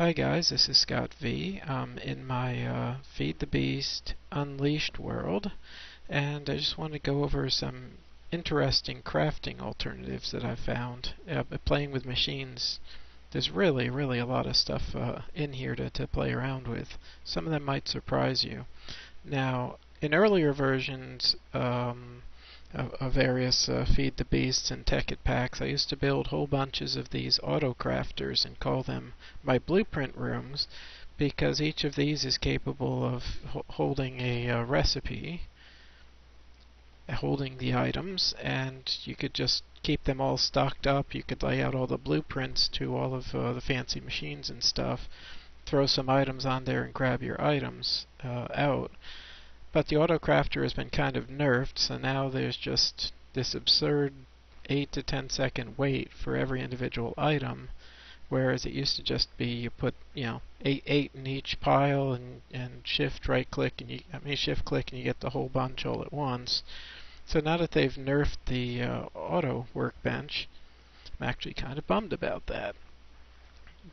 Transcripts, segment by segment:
Hi guys, this is Scott V. In my Feed the Beast Unleashed world, and I just want to go over some interesting crafting alternatives that I've found. Playing with machines, there's really a lot of stuff in here to play around with. Some of them might surprise you. Now, in earlier versions of various Feed the Beasts and Tech-It packs, I used to build whole bunches of these autocrafters and call them my blueprint rooms, because each of these is capable of holding a recipe, holding the items, and you could just keep them all stocked up. You could lay out all the blueprints to all of the fancy machines and stuff, throw some items on there and grab your items out. But the autocrafter has been kind of nerfed, so now there's just this absurd 8 to 10 second wait for every individual item, whereas it used to just be you put, eight in each pile and shift click and you get the whole bunch all at once. So now that they've nerfed the auto workbench, I'm actually kind of bummed about that.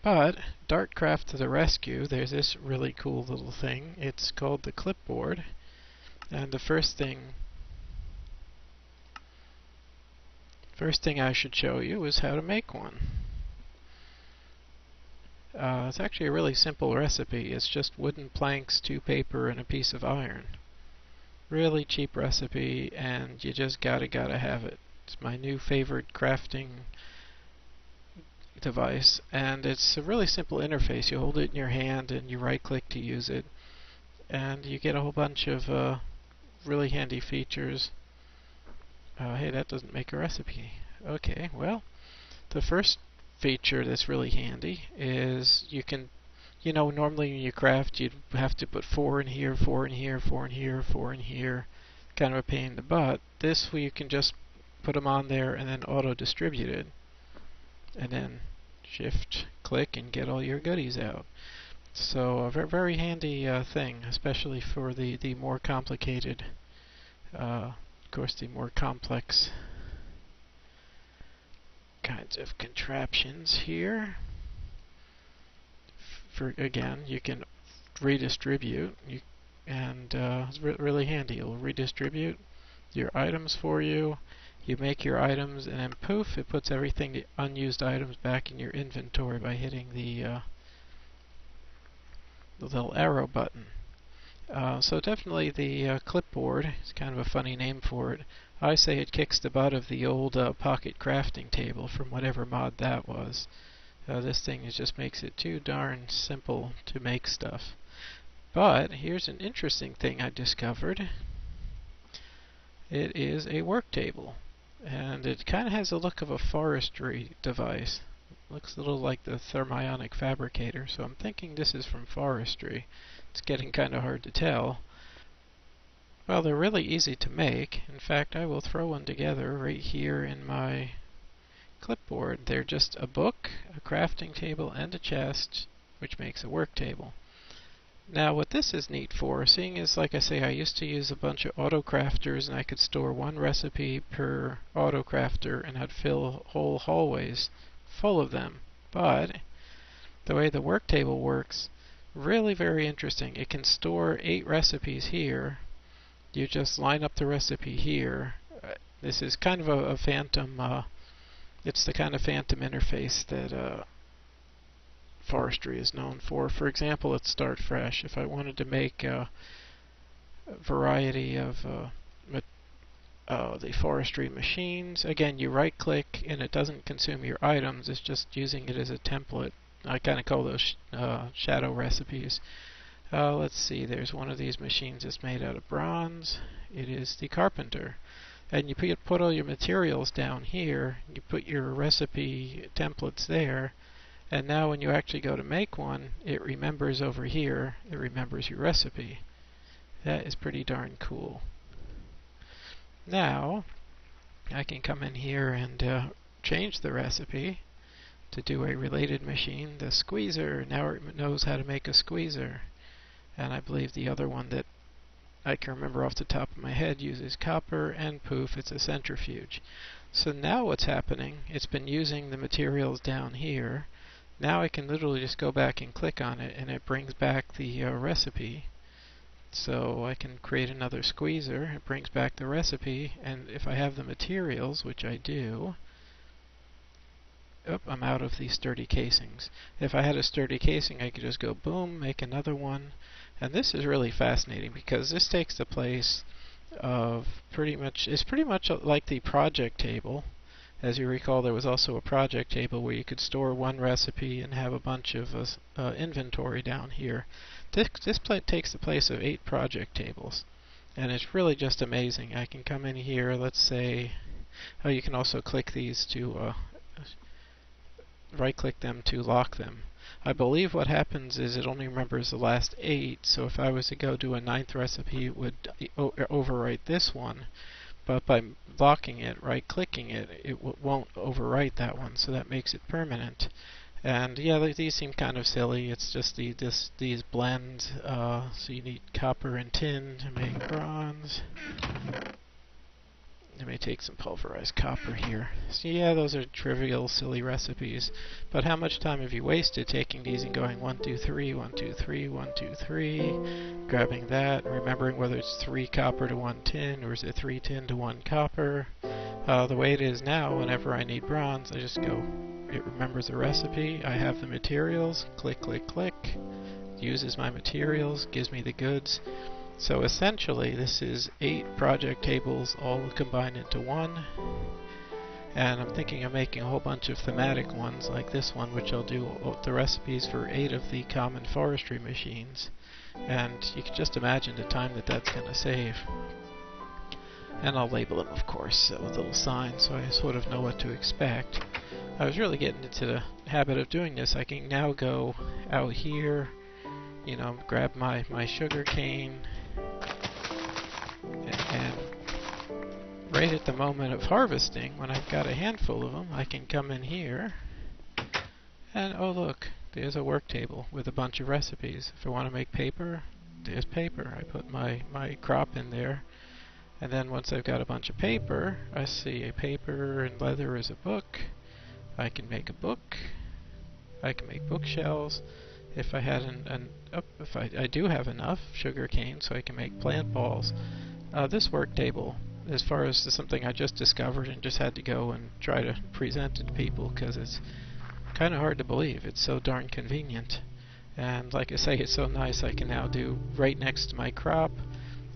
But Dartcraft to the rescue, there's this really cool little thing. It's called the Clipboard. And the first thing I should show you is how to make one. It's actually a really simple recipe. It's just wooden planks, 2 paper, and a piece of iron. Really cheap recipe, and you just gotta have it. It's my new favorite crafting device, and it's a really simple interface. You hold it in your hand and you right click to use it, and you get a whole bunch of really handy features. Hey, that doesn't make a recipe. Okay, well, the first feature that's really handy is you can, normally when you craft, you'd have to put 4 in here, 4 in here, 4 in here, 4 in here. Kind of a pain in the butt. This way you can just put them on there and then auto-distribute it. And then shift click and get all your goodies out. So a very handy thing, especially for the more complicated, of course, the more complex kinds of contraptions here. Again, you can redistribute, and it's really handy. It'll redistribute your items for you. You make your items, and then poof, it puts everything, the unused items, back in your inventory by hitting the little arrow button. So definitely the Clipboard is kind of a funny name for it. I say it kicks the butt of the old pocket crafting table from whatever mod that was. This thing just makes it too darn simple to make stuff. But here's an interesting thing I discovered. It is a Worktable, and it kind of has the look of a forestry device. Looks a little like the thermionic fabricator, so I'm thinking this is from forestry. It's getting kind of hard to tell. Well, they're really easy to make. In fact, I will throw one together right here in my Clipboard. They're just a book, a crafting table, and a chest, which makes a Worktable. Now, what this is neat for, seeing as, like I say, I used to use a bunch of autocrafters, and I could store 1 recipe per autocrafter, and I'd fill whole hallways full of them. But the way the Worktable works, really very interesting. It can store 8 recipes here. You just line up the recipe here. This is kind of a phantom, it's the kind of phantom interface that forestry is known for. For example, at Start Fresh, if I wanted to make a variety of the forestry machines, again, you right click and it doesn't consume your items, it's just using it as a template. I kind of call those shadow recipes. Let's see, there's one of these machines that's made out of bronze. It is the Carpenter. And you put all your materials down here, you put your recipe templates there, and now when you actually go to make one, it remembers over here, it remembers your recipe. That is pretty darn cool. Now, I can come in here and change the recipe to do a related machine, the squeezer. Now it knows how to make a squeezer. And I believe the other one that I can remember off the top of my head uses copper, and poof, it's a centrifuge. So now what's happening, it's been using the materials down here Now I can literally just go back and click on it, and it brings back the recipe. So I can create another squeezer. It brings back the recipe, and if I have the materials, which I do, I'm out of these sturdy casings. If I had a sturdy casing, I could just go boom, make another one. And this is really fascinating because this takes the place of it's pretty much like the project table. As you recall, there was also a project table where you could store one recipe and have a bunch of inventory down here. This takes the place of 8 project tables. And it's really just amazing. I can come in here, let's say, you can also click these to right-click them to lock them. I believe what happens is it only remembers the last 8, so if I was to go do a 9th recipe, it would overwrite this one. But by locking it, right-clicking it, it won't overwrite that one, so that makes it permanent. And yeah, these seem kind of silly. It's just these blend, so you need copper and tin to make bronze. Let me take some pulverized copper here. So yeah, those are trivial, silly recipes. But how much time have you wasted taking these and going 1, 2, 3, 1, 2, 3, 1, 2, 3, grabbing that, remembering whether it's 3 copper to 1 tin, or is it 3 tin to 1 copper? The way it is now, whenever I need bronze, I just go, it remembers the recipe, I have the materials, click, click, click, uses my materials, gives me the goods. So essentially, this is 8 project tables all combined into one. And I'm thinking of making a whole bunch of thematic ones like this one, which I'll do the recipes for 8 of the common forestry machines. And you can just imagine the time that that's going to save. And I'll label them, of course, with little signs so I sort of know what to expect. I was really getting into the habit of doing this. I can now go out here, grab my sugar cane, and right at the moment of harvesting, when I've got a handful of them, I can come in here and oh look, there's a work table with a bunch of recipes. If I want to make paper, there's paper. I put my crop in there, and then once I've got a bunch of paper, I see a paper and leather is a book. I can make a book. I can make bookshelves. If I had I do have enough sugar cane, so I can make plant balls. This work table, as far as something I just discovered and just had to go and try to present it to people because it's kind of hard to believe. It's so darn convenient. And like I say, it's so nice. I can now do right next to my crop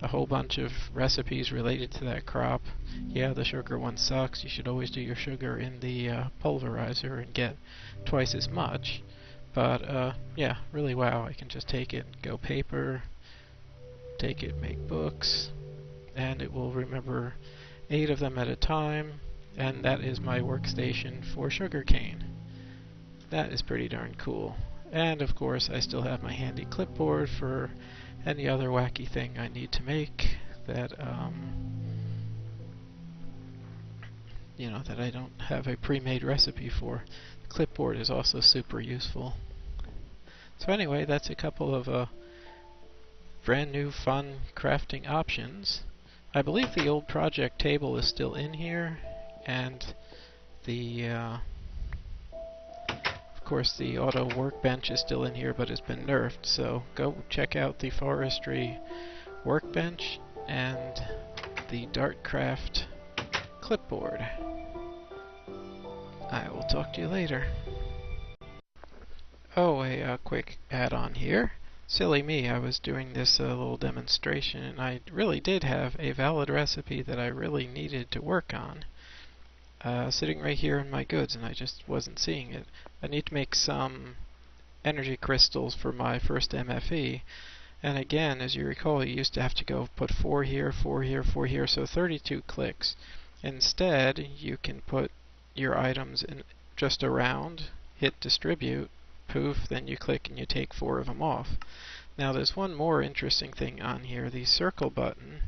a whole bunch of recipes related to that crop. Yeah, the sugar one sucks. You should always do your sugar in the pulverizer and get twice as much. But yeah, really wow. I can just take it, go paper, take it, make books, and it will remember 8 of them at a time, and that is my workstation for sugarcane. That is pretty darn cool. And of course I still have my handy clipboard for any other wacky thing I need to make that that I don't have a pre-made recipe for. The clipboard is also super useful. So anyway, that's a couple of brand new fun crafting options. I believe the old project table is still in here, and the of course the auto workbench is still in here, but it's been nerfed, so go check out the forestry workbench and the Dartcraft clipboard. I will talk to you later. Oh, a quick add-on here. Silly me, I was doing this little demonstration and I really did have a valid recipe that I really needed to work on sitting right here in my goods, and I just wasn't seeing it. I need to make some energy crystals for my first MFE, and again, as you recall, you used to have to go put 4 here, 4 here, 4 here, so 32 clicks. Instead, you can put your items in just around, hit distribute, poof, then you click and you take 4 of them off. Now there's one more interesting thing on here. The circle button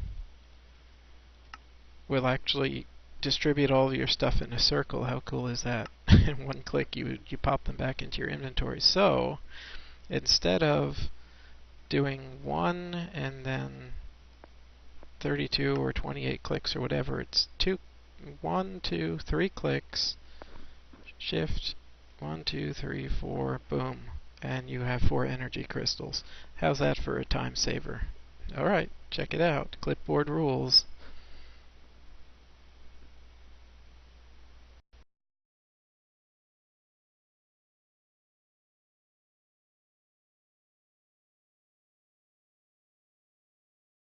will actually distribute all of your stuff in a circle. How cool is that? In one click you pop them back into your inventory. So instead of doing 1 and then 32 or 28 clicks or whatever, it's 1, 2, 3 clicks, shift, 1, 2, 3, 4, boom. And you have 4 energy crystals. How's that for a time saver? Alright, check it out. Clipboard rules.